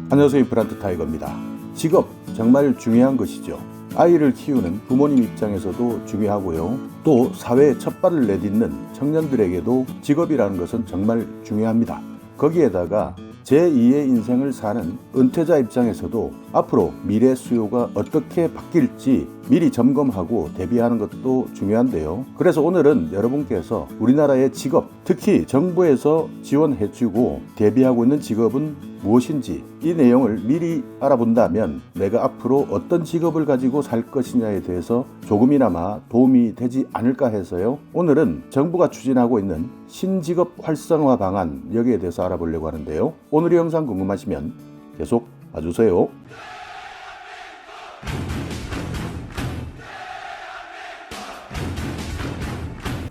안녕하세요. 임플란트 타이거입니다. 직업 정말 중요한 것이죠. 아이를 키우는 부모님 입장에서도 중요하고요. 또 사회에 첫 발을 내딛는 청년들에게도 직업이라는 것은 정말 중요합니다. 거기에다가 제2의 인생을 사는 은퇴자 입장에서도 앞으로 미래 수요가 어떻게 바뀔지 미리 점검하고 대비하는 것도 중요한데요. 그래서 오늘은 여러분께서 우리나라의 직업, 특히 정부에서 지원해주고 대비하고 있는 직업은 무엇인지 이 내용을 미리 알아본다면 내가 앞으로 어떤 직업을 가지고 살 것이냐에 대해서 조금이나마 도움이 되지 않을까 해서요. 오늘은 정부가 추진하고 있는 신직업 활성화 방안 여기에 대해서 알아보려고 하는데요. 오늘의 영상 궁금하시면 계속 봐주세요.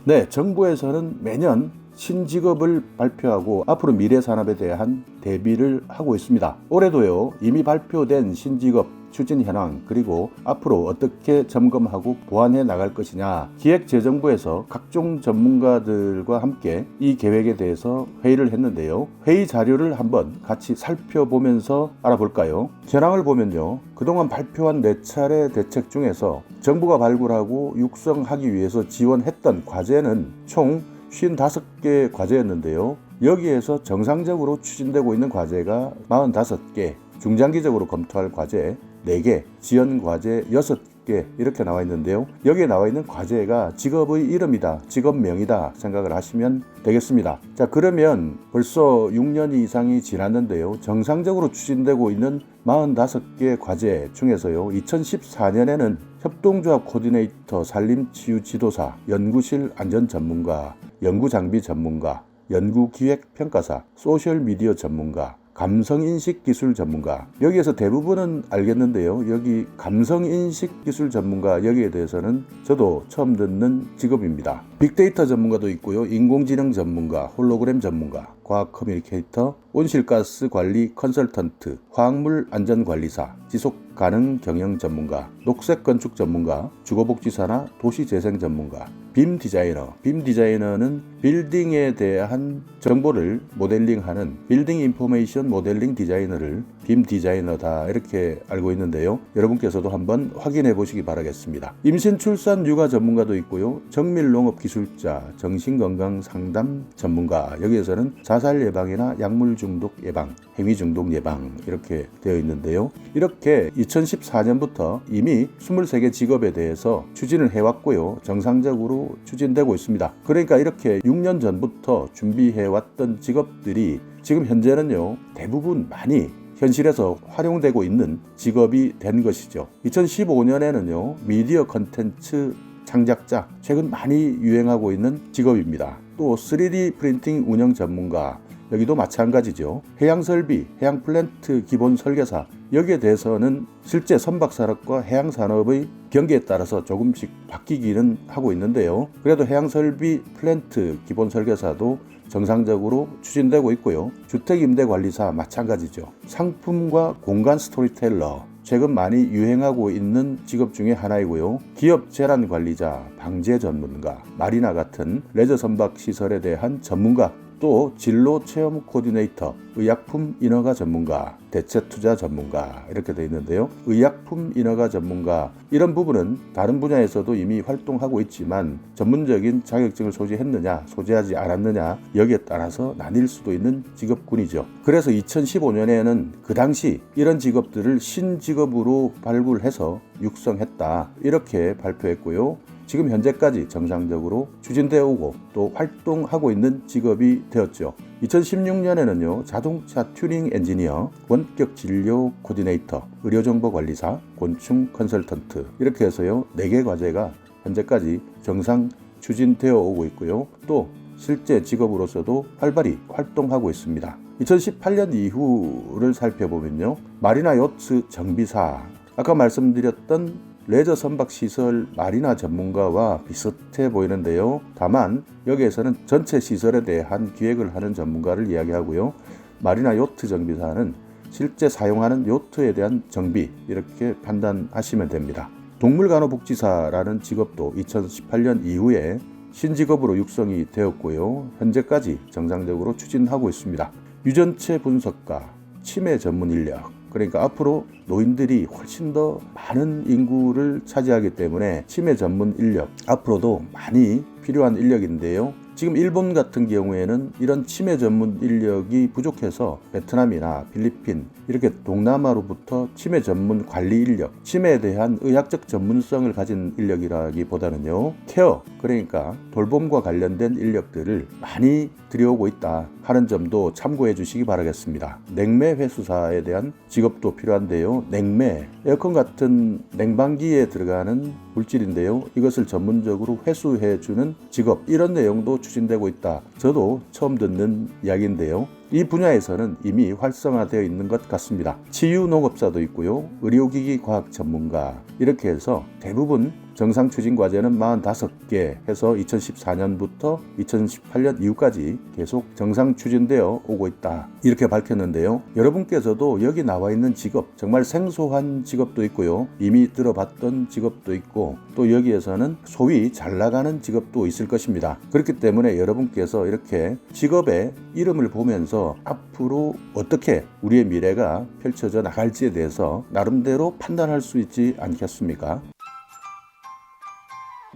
네, 정부에서는 매년 신직업을 발표하고 앞으로 미래 산업에 대한 대비를 하고 있습니다. 올해도요, 이미 발표된 신직업 추진 현황 그리고 앞으로 어떻게 점검하고 보완해 나갈 것이냐 기획재정부에서 각종 전문가들과 함께 이 계획에 대해서 회의를 했는데요. 회의 자료를 한번 같이 살펴보면서 알아볼까요? 현황을 보면요. 그동안 발표한 4차례 대책 중에서 정부가 발굴하고 육성하기 위해서 지원했던 과제는 총 55개 과제였는데요. 여기에서 정상적으로 추진되고 있는 과제가 45개, 중장기적으로 검토할 과제 4개, 지연 과제 6개 이렇게 나와 있는데요. 여기에 나와 있는 과제가 직업의 이름이다, 직업명이다 생각을 하시면 되겠습니다. 자, 그러면 벌써 6년 이상이 지났는데요. 정상적으로 추진되고 있는 45개 과제 중에서요. 2014년에는 협동조합 코디네이터, 산림치유 지도사, 연구실 안전 전문가, 연구장비 전문가, 연구기획평가사, 소셜미디어 전문가, 감성인식 기술 전문가. 여기에서 대부분은 알겠는데요. 여기 감성인식 기술 전문가 여기에 대해서는 저도 처음 듣는 직업입니다. 빅데이터 전문가도 있고요. 인공지능 전문가, 홀로그램 전문가, 과학 커뮤니케이터, 온실가스 관리 컨설턴트, 화학물 안전관리사, 지속가능 경영 전문가, 녹색 건축 전문가, 주거복지사나 도시재생 전문가, 빔 디자이너. 빔 디자이너는 빌딩에 대한 정보를 모델링하는 빌딩 인포메이션 모델링 디자이너를 빔 디자이너다 이렇게 알고 있는데요. 여러분께서도 한번 확인해 보시기 바라겠습니다. 임신 출산 육아 전문가도 있고요. 정밀농업 기술자, 정신건강 상담 전문가. 여기에서는 자살 예방이나 약물 중독 예방, 행위 중독 예방 이렇게 되어 있는데요. 이렇게 2014년부터 이미 23개 직업에 대해서 추진을 해왔고요. 정상적으로 추진되고 있습니다. 그러니까 이렇게 6년 전부터 준비해왔던 직업들이 지금 현재는요, 대부분 많이 현실에서 활용되고 있는 직업이 된 것이죠. 2015년에는요, 미디어 컨텐츠 창작자, 최근 많이 유행하고 있는 직업입니다. 또 3D 프린팅 운영 전문가, 여기도 마찬가지죠. 해양설비, 해양플랜트 기본 설계사, 여기에 대해서는 실제 선박산업과 해양산업의 경계에 따라서 조금씩 바뀌기는 하고 있는데요. 그래도 해양설비 플랜트 기본 설계사도 정상적으로 추진되고 있고요. 주택임대관리사 마찬가지죠. 상품과 공간 스토리텔러, 최근 많이 유행하고 있는 직업 중에 하나이고요. 기업 재난 관리자, 방제 전문가, 마리나 같은 레저 선박 시설에 대한 전문가, 또 진로 체험 코디네이터, 의약품 인허가 전문가, 대체 투자 전문가 이렇게 되어 있는데요. 의약품 인허가 전문가 이런 부분은 다른 분야에서도 이미 활동하고 있지만 전문적인 자격증을 소지했느냐 소지하지 않았느냐 여기에 따라서 나뉠 수도 있는 직업군이죠. 그래서 2015년에는 그 당시 이런 직업들을 신직업으로 발굴해서 육성했다 이렇게 발표했고요. 지금 현재까지 정상적으로 추진되어 오고 또 활동하고 있는 직업이 되었죠. 2016년에는요, 자동차 튜닝 엔지니어, 원격 진료 코디네이터, 의료정보관리사, 곤충 컨설턴트 이렇게 해서요 4개 과제가 현재까지 정상 추진되어 오고 있고요. 또 실제 직업으로서도 활발히 활동하고 있습니다. 2018년 이후를 살펴보면요, 마리나 요트 정비사, 아까 말씀드렸던 레저 선박 시설 마리나 전문가와 비슷해 보이는데요. 다만 여기에서는 전체 시설에 대한 기획을 하는 전문가를 이야기하고요. 마리나 요트 정비사는 실제 사용하는 요트에 대한 정비 이렇게 판단하시면 됩니다. 동물간호복지사라는 직업도 2018년 이후에 신직업으로 육성이 되었고요. 현재까지 정상적으로 추진하고 있습니다. 유전체 분석가, 치매 전문 인력. 그러니까 앞으로 노인들이 훨씬 더 많은 인구를 차지하기 때문에 치매 전문 인력 앞으로도 많이 필요한 인력인데요. 지금 일본 같은 경우에는 이런 치매 전문 인력이 부족해서 베트남이나 필리핀 이렇게 동남아로부터 치매 전문 관리 인력, 치매에 대한 의학적 전문성을 가진 인력이라기보다는요, 케어, 그러니까 돌봄과 관련된 인력들을 많이 들여오고 있다 하는 점도 참고해 주시기 바라겠습니다. 냉매 회수사에 대한 직업도 필요한데요. 냉매, 에어컨 같은 냉방기에 들어가는 물질인데요. 이것을 전문적으로 회수해 주는 직업, 이런 내용도 추진되고 있다. 저도 처음 듣는 이야기인데요. 이 분야에서는 이미 활성화되어 있는 것 같습니다. 치유농업사도 있고요. 의료기기 과학 전문가, 이렇게 해서 대부분 정상 추진 과제는 45개 해서 2014년부터 2018년 이후까지 계속 정상 추진되어 오고 있다, 이렇게 밝혔는데요. 여러분께서도 여기 나와 있는 직업, 정말 생소한 직업도 있고요. 이미 들어봤던 직업도 있고, 또 여기에서는 소위 잘 나가는 직업도 있을 것입니다. 그렇기 때문에 여러분께서 이렇게 직업의 이름을 보면서 앞으로 어떻게 우리의 미래가 펼쳐져 나갈지에 대해서 나름대로 판단할 수 있지 않겠습니까?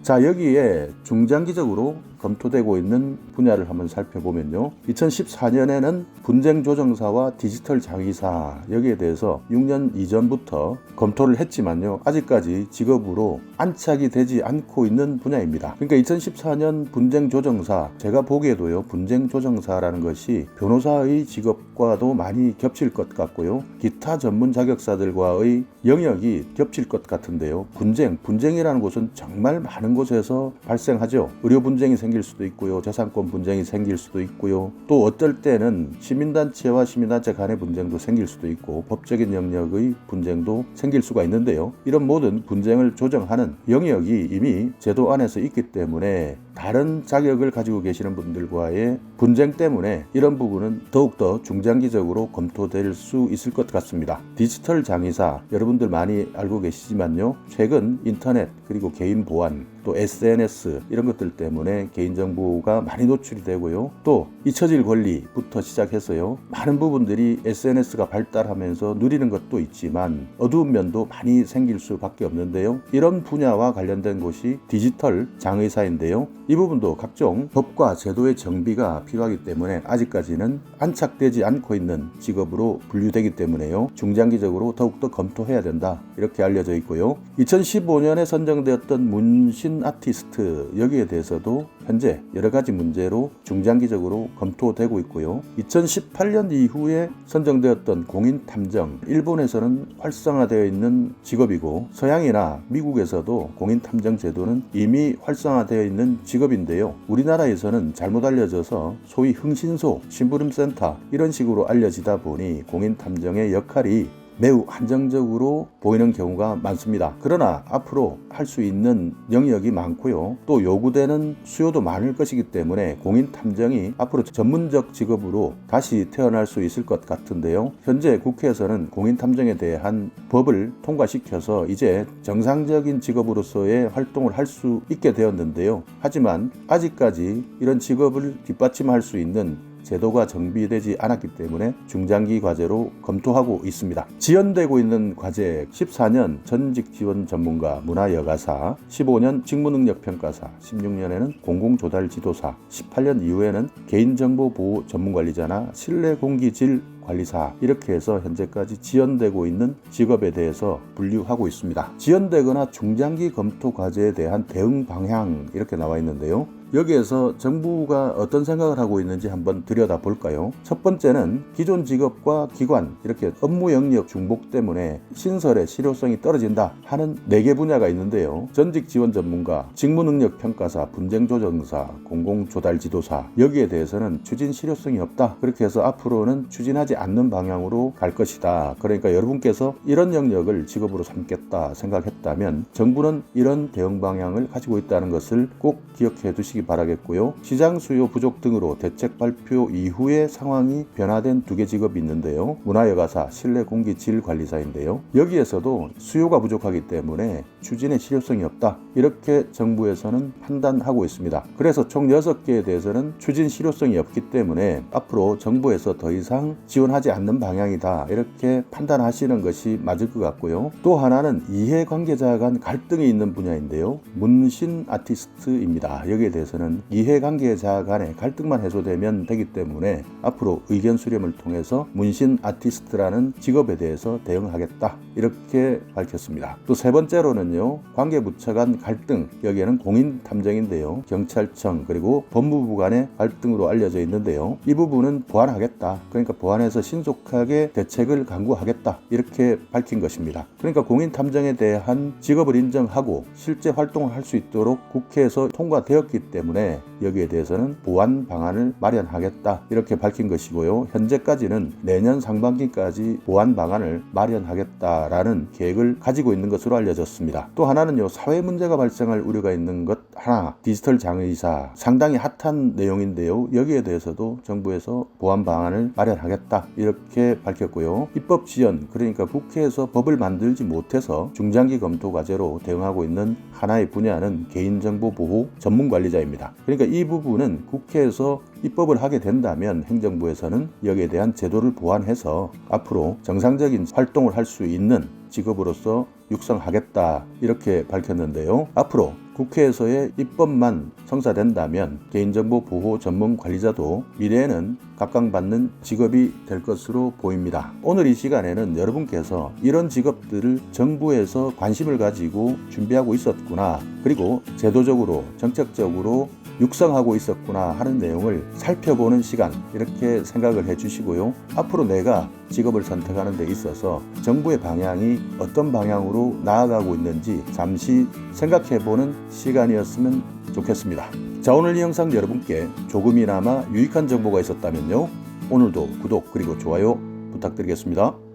자, 여기에 중장기적으로 검토되고 있는 분야를 한번 살펴보면요. 2014년에는 분쟁조정사와 디지털 장의사, 여기에 대해서 6년 이전부터 검토를 했지만요. 아직까지 직업으로 안착이 되지 않고 있는 분야입니다. 그러니까 2014년 분쟁조정사, 제가 보기에도요. 분쟁조정사라는 것이 변호사의 직업과도 많이 겹칠 것 같고요. 기타 전문 자격사들과의 영역이 겹칠 것 같은데요. 분쟁이라는 것은 정말 많은 곳에서 발생하죠. 의료 분쟁이 생길 수도 있고요. 재산권 분쟁이 생길 수도 있고요. 또 어떨 때는 시민단체와 시민단체 간의 분쟁도 생길 수도 있고, 법적인 영역의 분쟁도 생길 수가 있는데요. 이런 모든 분쟁을 조정하는 영역이 이미 제도 안에서 있기 때문에 다른 자격을 가지고 계시는 분들과의 분쟁 때문에 이런 부분은 더욱더 중장기적으로 검토될 수 있을 것 같습니다. 디지털 장의사, 여러분들 많이 알고 계시지만요. 최근 인터넷 그리고 개인 보안, 또 SNS 이런 것들 때문에 개인정보가 많이 노출이 되고요. 또 잊혀질 권리부터 시작해서요. 많은 부분들이 SNS가 발달하면서 누리는 것도 있지만 어두운 면도 많이 생길 수밖에 없는데요. 이런 분야와 관련된 곳이 디지털 장의사인데요. 이 부분도 각종 법과 제도의 정비가 필요하기 때문에 아직까지는 안착되지 않고 있는 직업으로 분류되기 때문에요. 중장기적으로 더욱더 검토해야 된다, 이렇게 알려져 있고요. 2015년에 선정되었던 문신 아티스트, 여기에 대해서도 현재 여러 가지 문제로 중장기적으로 검토되고 있고요. 2018년 이후에 선정되었던 공인탐정, 일본에서는 활성화되어 있는 직업이고 서양이나 미국에서도 공인탐정 제도는 이미 활성화되어 있는 직업인데요. 우리나라에서는 잘못 알려져서 소위 흥신소, 심부름센터 이런 식으로 알려지다 보니 공인탐정의 역할이 매우 한정적으로 보이는 경우가 많습니다. 그러나 앞으로 할 수 있는 영역이 많고요. 또 요구되는 수요도 많을 것이기 때문에 공인탐정이 앞으로 전문적 직업으로 다시 태어날 수 있을 것 같은데요. 현재 국회에서는 공인탐정에 대한 법을 통과시켜서 이제 정상적인 직업으로서의 활동을 할 수 있게 되었는데요. 하지만 아직까지 이런 직업을 뒷받침할 수 있는 제도가 정비되지 않았기 때문에 중장기 과제로 검토하고 있습니다. 지연되고 있는 과제, 14년 전직 지원 전문가 문화여가사, 15년 직무능력평가사, 16년에는 공공조달지도사, 18년 이후에는 개인정보보호 전문관리자나 실내공기질 관리사, 이렇게 해서 현재까지 지연되고 있는 직업에 대해서 분류하고 있습니다. 지연되거나 중장기 검토 과제에 대한 대응 방향, 이렇게 나와 있는데요. 여기에서 정부가 어떤 생각을 하고 있는지 한번 들여다볼까요? 첫 번째는 기존 직업과 기관, 이렇게 업무 영역 중복 때문에 신설의 실효성이 떨어진다 하는 4개 분야가 있는데요. 전직 지원 전문가, 직무능력 평가사, 분쟁조정사, 공공조달지도사, 여기에 대해서는 추진 실효성이 없다, 그렇게 해서 앞으로는 추진하지 않는 방향으로 갈 것이다. 그러니까 여러분께서 이런 영역을 직업으로 삼겠다 생각했다면 정부는 이런 대응 방향을 가지고 있다는 것을 꼭 기억해 두시기 주시기 바라겠고요. 시장 수요 부족 등으로 대책 발표 이후에 상황이 변화된 2개 직업이 있는데요. 문화여가사, 실내공기질관리사인데요. 여기에서도 수요가 부족하기 때문에 추진에 실효성이 없다, 이렇게 정부에서는 판단하고 있습니다. 그래서 총 6개에 대해서는 추진 실효성이 없기 때문에 앞으로 정부에서 더 이상 지원하지 않는 방향이다, 이렇게 판단하시는 것이 맞을 것 같고요. 또 하나는 이해관계자 간 갈등이 있는 분야인데요. 문신 아티스트입니다. 여기에 대해서는 이해관계자 간의 갈등만 해소되면 되기 때문에 앞으로 의견 수렴을 통해서 문신 아티스트라는 직업에 대해서 대응하겠다, 이렇게 밝혔습니다. 또 세 번째로는요, 관계부처 간 갈등, 여기에는 공인탐정인데요. 경찰청 그리고 법무부 간의 갈등으로 알려져 있는데요. 이 부분은 보완하겠다, 그러니까 보완해서 신속하게 대책을 강구하겠다, 이렇게 밝힌 것입니다. 그러니까 공인탐정에 대한 직업을 인정하고 실제 활동을 할 수 있도록 국회에서 통과되었기 때문에 여기에 대해서는 보완 방안을 마련하겠다, 이렇게 밝힌 것이고요. 현재까지는 내년 상반기까지 보완 방안을 마련하겠다라는 계획을 가지고 있는 것으로 알려졌습니다. 또 하나는요, 사회 문제가 발생할 우려가 있는 것 하나, 디지털 장의사, 상당히 핫한 내용인데요. 여기에 대해서도 정부에서 보완 방안을 마련하겠다, 이렇게 밝혔고요. 입법 지연, 그러니까 국회에서 법을 만들지 못해서 중장기 검토 과제로 대응하고 있는 하나의 분야는 개인정보 보호 전문관리자입니다. 그러니까 이 부분은 국회에서 입법을 하게 된다면 행정부에서는 여기에 대한 제도를 보완해서 앞으로 정상적인 활동을 할 수 있는 직업으로서 육성하겠다, 이렇게 밝혔는데요. 앞으로 국회에서의 입법만 성사된다면 개인정보 보호 전문 관리자도 미래에는 각광받는 직업이 될 것으로 보입니다. 오늘 이 시간에는 여러분께서 이런 직업들을 정부에서 관심을 가지고 준비하고 있었구나, 그리고 제도적으로 정책적으로 육성하고 있었구나 하는 내용을 살펴보는 시간, 이렇게 생각을 해주시고요. 앞으로 내가 직업을 선택하는 데 있어서 정부의 방향이 어떤 방향으로 나아가고 있는지 잠시 생각해보는 시간이었으면 좋겠습니다. 자, 오늘 이 영상 여러분께 조금이나마 유익한 정보가 있었다면요, 오늘도 구독 그리고 좋아요 부탁드리겠습니다.